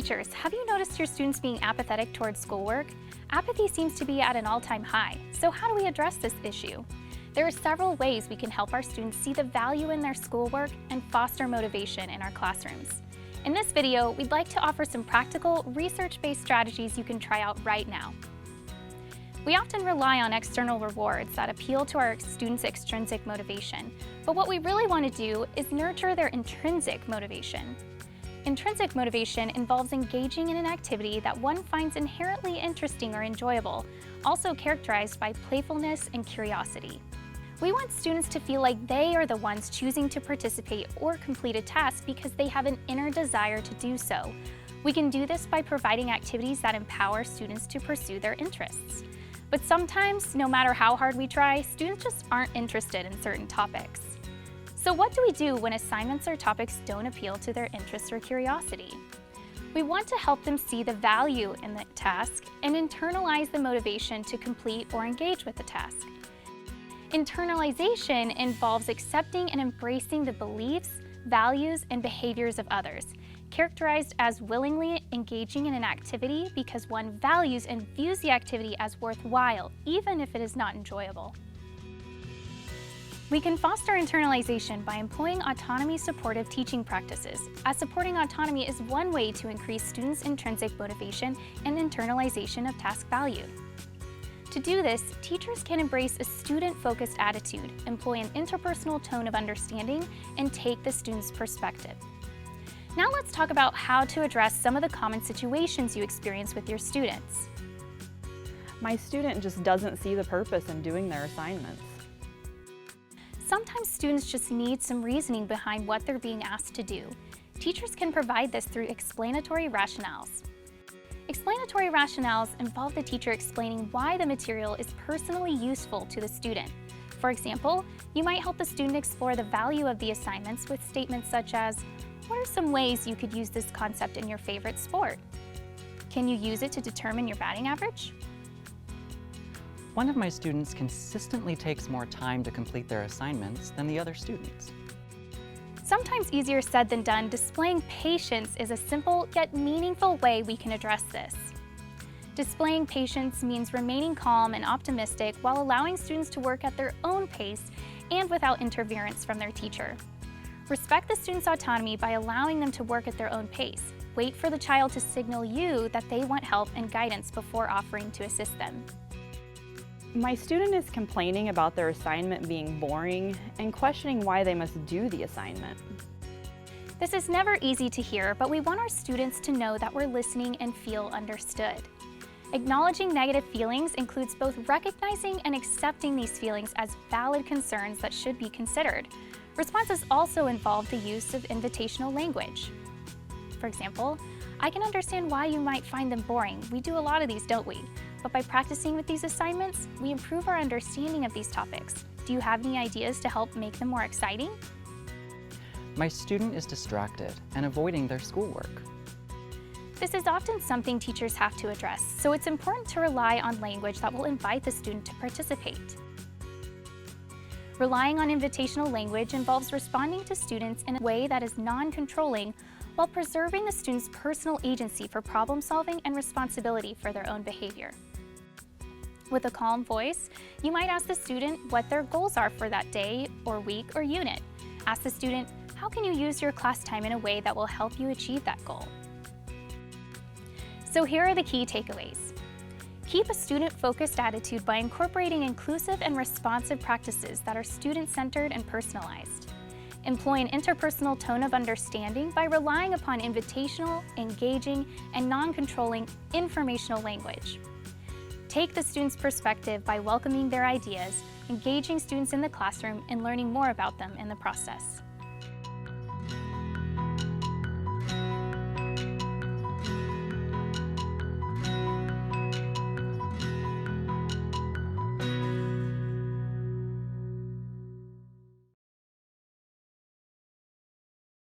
Teachers, have you noticed your students being apathetic towards schoolwork? Apathy seems to be at an all-time high, so how do we address this issue? There are several ways we can help our students see the value in their schoolwork and foster motivation in our classrooms. In this video, we'd like to offer some practical, research-based strategies you can try out right now. We often rely on external rewards that appeal to our students' extrinsic motivation, but what we really want to do is nurture their intrinsic motivation. Intrinsic motivation involves engaging in an activity that one finds inherently interesting or enjoyable, also characterized by playfulness and curiosity. We want students to feel like they are the ones choosing to participate or complete a task because they have an inner desire to do so. We can do this by providing activities that empower students to pursue their interests. But sometimes, no matter how hard we try, students just aren't interested in certain topics. So what do we do when assignments or topics don't appeal to their interest or curiosity? We want to help them see the value in the task and internalize the motivation to complete or engage with the task. Internalization involves accepting and embracing the beliefs, values, and behaviors of others, characterized as willingly engaging in an activity because one values and views the activity as worthwhile, even if it is not enjoyable. We can foster internalization by employing autonomy-supportive teaching practices, as supporting autonomy is one way to increase students' intrinsic motivation and internalization of task value. To do this, teachers can embrace a student-focused attitude, employ an interpersonal tone of understanding, and take the student's perspective. Now let's talk about how to address some of the common situations you experience with your students. My student just doesn't see the purpose in doing their assignments. Sometimes students just need some reasoning behind what they're being asked to do. Teachers can provide this through explanatory rationales. Explanatory rationales involve the teacher explaining why the material is personally useful to the student. For example, you might help the student explore the value of the assignments with statements such as, "What are some ways you could use this concept in your favorite sport? Can you use it to determine your batting average?" One of my students consistently takes more time to complete their assignments than the other students. Sometimes easier said than done, displaying patience is a simple yet meaningful way we can address this. Displaying patience means remaining calm and optimistic while allowing students to work at their own pace and without interference from their teacher. Respect the student's autonomy by allowing them to work at their own pace. Wait for the child to signal you that they want help and guidance before offering to assist them. My student is complaining about their assignment being boring and questioning why they must do the assignment. This is never easy to hear, but we want our students to know that we're listening and feel understood. Acknowledging negative feelings includes both recognizing and accepting these feelings as valid concerns that should be considered. Responses also involve the use of invitational language. For example, "I can understand why you might find them boring. We do a lot of these, don't we? But by practicing with these assignments, we improve our understanding of these topics. Do you have any ideas to help make them more exciting?" My student is distracted and avoiding their schoolwork. This is often something teachers have to address, so it's important to rely on language that will invite the student to participate. Relying on invitational language involves responding to students in a way that is non-controlling while preserving the student's personal agency for problem solving and responsibility for their own behavior. With a calm voice, you might ask the student what their goals are for that day or week or unit. Ask the student, "How can you use your class time in a way that will help you achieve that goal?" So here are the key takeaways. Keep a student-focused attitude by incorporating inclusive and responsive practices that are student-centered and personalized. Employ an interpersonal tone of understanding by relying upon invitational, engaging, and non-controlling informational language. Take the student's perspective by welcoming their ideas, engaging students in the classroom, and learning more about them in the process.